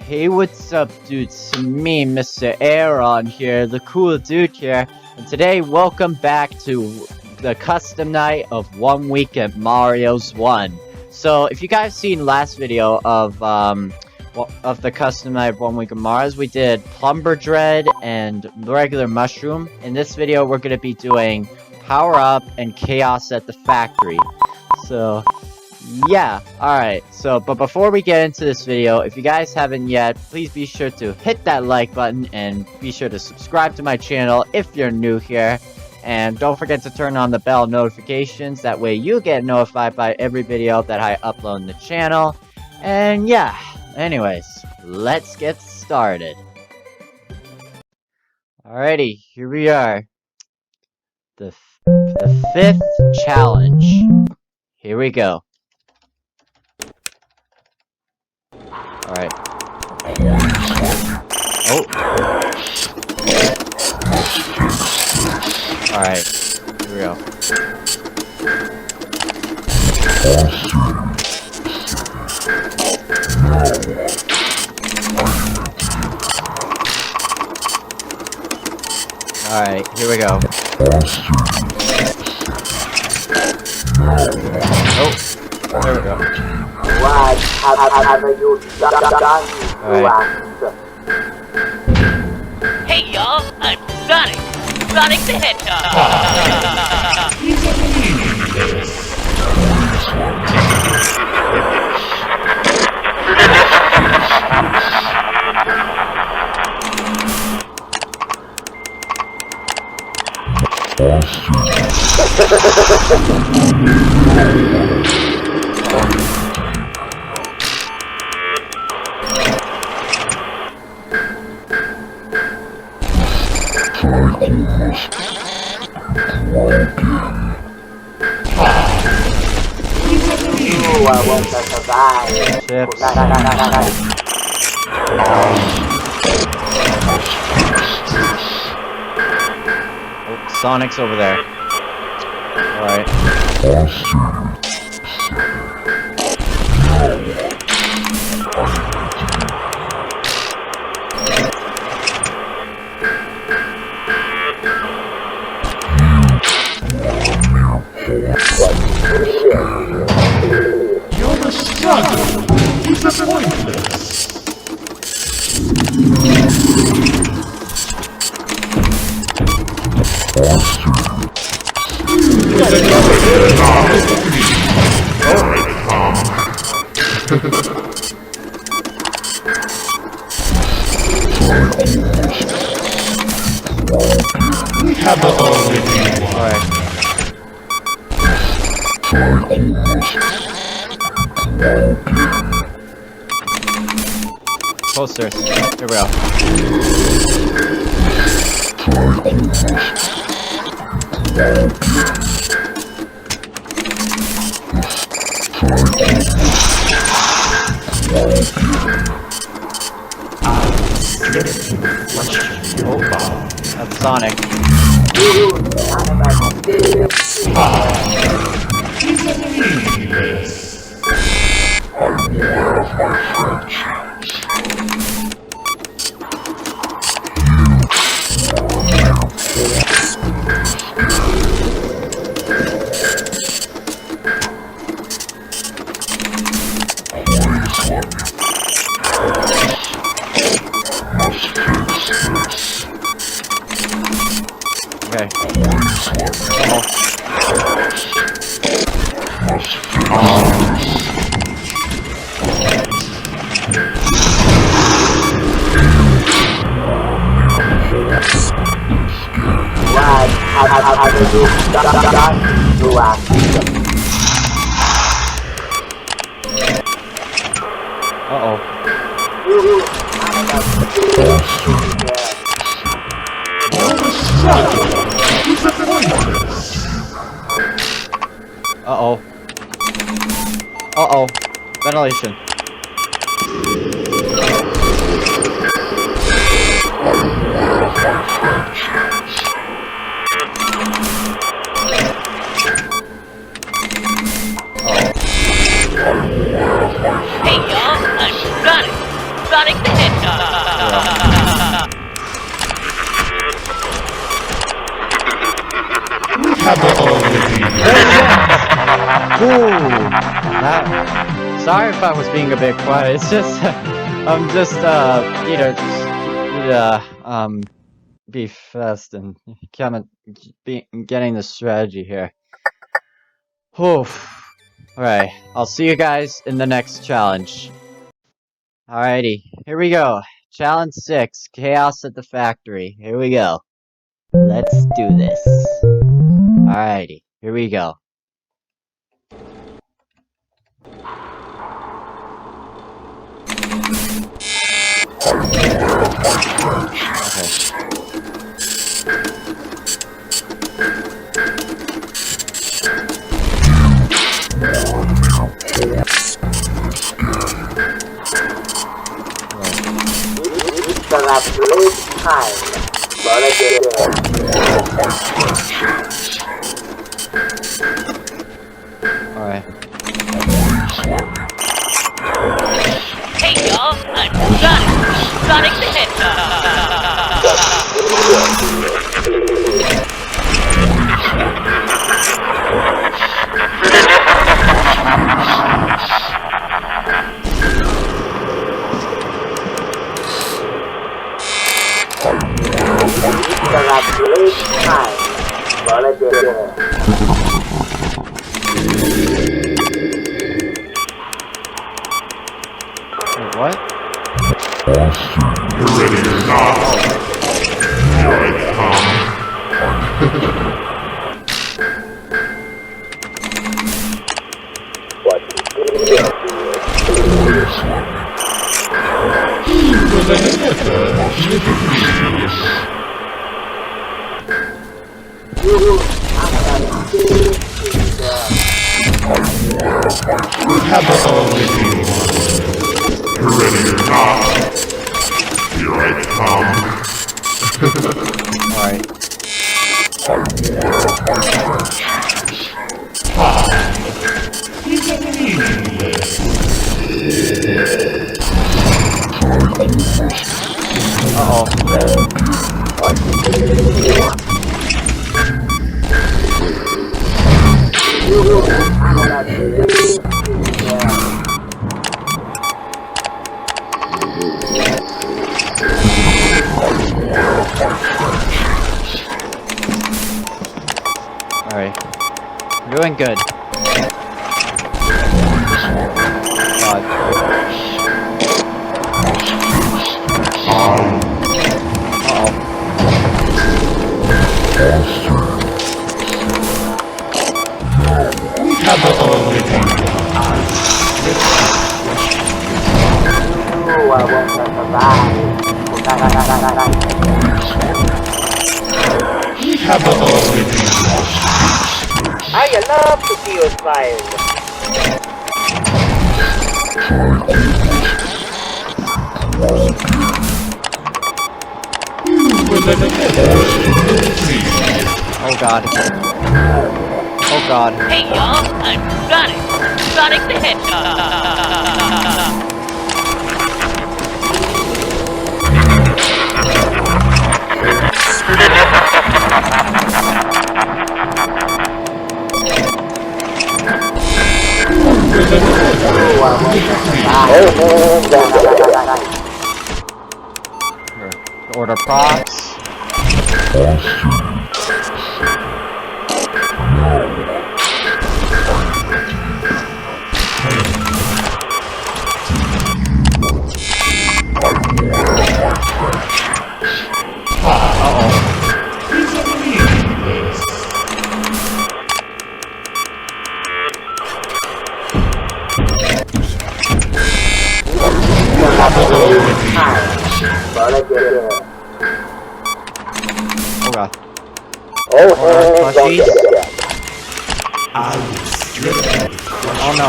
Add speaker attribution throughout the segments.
Speaker 1: Hey, what's up, dudes? It's me, Mr.Airon here, the cool dude here, and today, welcome back to the custom night of 1 week at Mario's 1. So, if you guys seen last video of the custom night of 1 week of Mario's, we did Plumber Dread and regular Mushroom. In this video, we're gonna be doing Power Up and Chaos at the Factory. So, yeah, alright, but before we get into this video, if you guys haven't yet, please be sure to hit that like button and be sure to subscribe to my channel if you're new here. And don't forget to turn on the bell notifications, that way you get notified by every video that I upload on the channel. And yeah, anyways, let's get started. Alrighty, here we are. The fifth challenge. Here we go. Alright. Oh. Alright. Here we go. Alright, here we go. Oh. There we go.
Speaker 2: What have you done?
Speaker 1: Alright.
Speaker 3: Hey y'all, I'm Sonic! Sonic the Hedgehog!
Speaker 2: I won't survive.
Speaker 1: Chips. Oh, Sonic's over there. Alright.
Speaker 4: You're the struggle. He's pointless. We have the only one.
Speaker 1: Alright. Posters. Here we go. Oh, that's Sonic. Okay.
Speaker 2: What have you done?
Speaker 1: Uh-oh. Uh-oh. Uh-oh. Ventilation.
Speaker 3: Hey y'all, I'm Sonic! Sonic the
Speaker 4: have already
Speaker 1: Ooh, sorry if I was being a bit quiet. It's just, I'm just, be fast and kind of getting the strategy here. Whew. Alright, I'll see you guys in the next challenge. Alrighty, here we go. Challenge 6, Chaos at the Factory. Here we go. Let's do this. Alrighty, here we go. Alright.
Speaker 3: Hey y'all, I'm Sonic the
Speaker 1: Wait, what?
Speaker 4: You're ready or not? Here I come. We have already won. You're ready or not? Here I come.
Speaker 1: Alright.
Speaker 4: He's meaningless.
Speaker 1: Uh-oh. Alright. Doing good. God. Uh-oh.
Speaker 4: We have already won.
Speaker 2: I won't survive.
Speaker 4: We have already won.
Speaker 2: I love to see you smile.
Speaker 1: Oh god. Oh god.
Speaker 3: Hey y'all, I'm Sonic the Hedgehog.
Speaker 1: Order props. Oh god. Plushies. Oh no.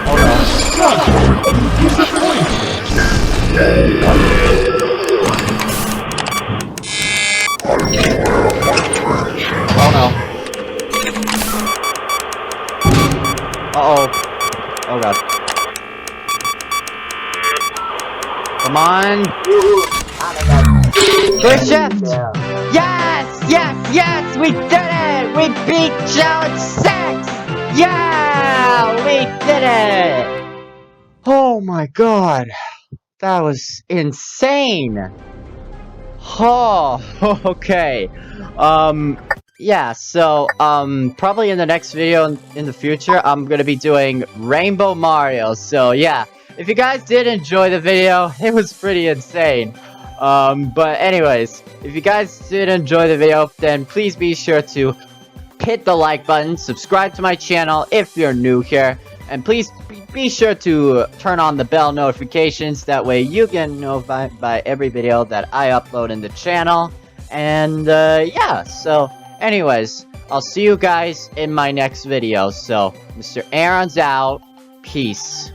Speaker 1: Oh no. Oh no. Uh-oh. Oh god. Come on. First shift! Yes! Yes, we did it! We beat Joe at 6! Yeah! We did it! Oh my god. That was insane! Oh, okay. Yeah, so, probably in the next video in the future, I'm gonna be doing Rainbow Mario. So, yeah, if you guys did enjoy the video, it was pretty insane. But anyways, if you guys did enjoy the video, then please be sure to hit the like button, subscribe to my channel if you're new here, and please be sure to turn on the bell notifications. That way you get notified by every video that I upload in the channel. And yeah, so anyways, I'll see you guys in my next video. So Mr. Airon's out. Peace.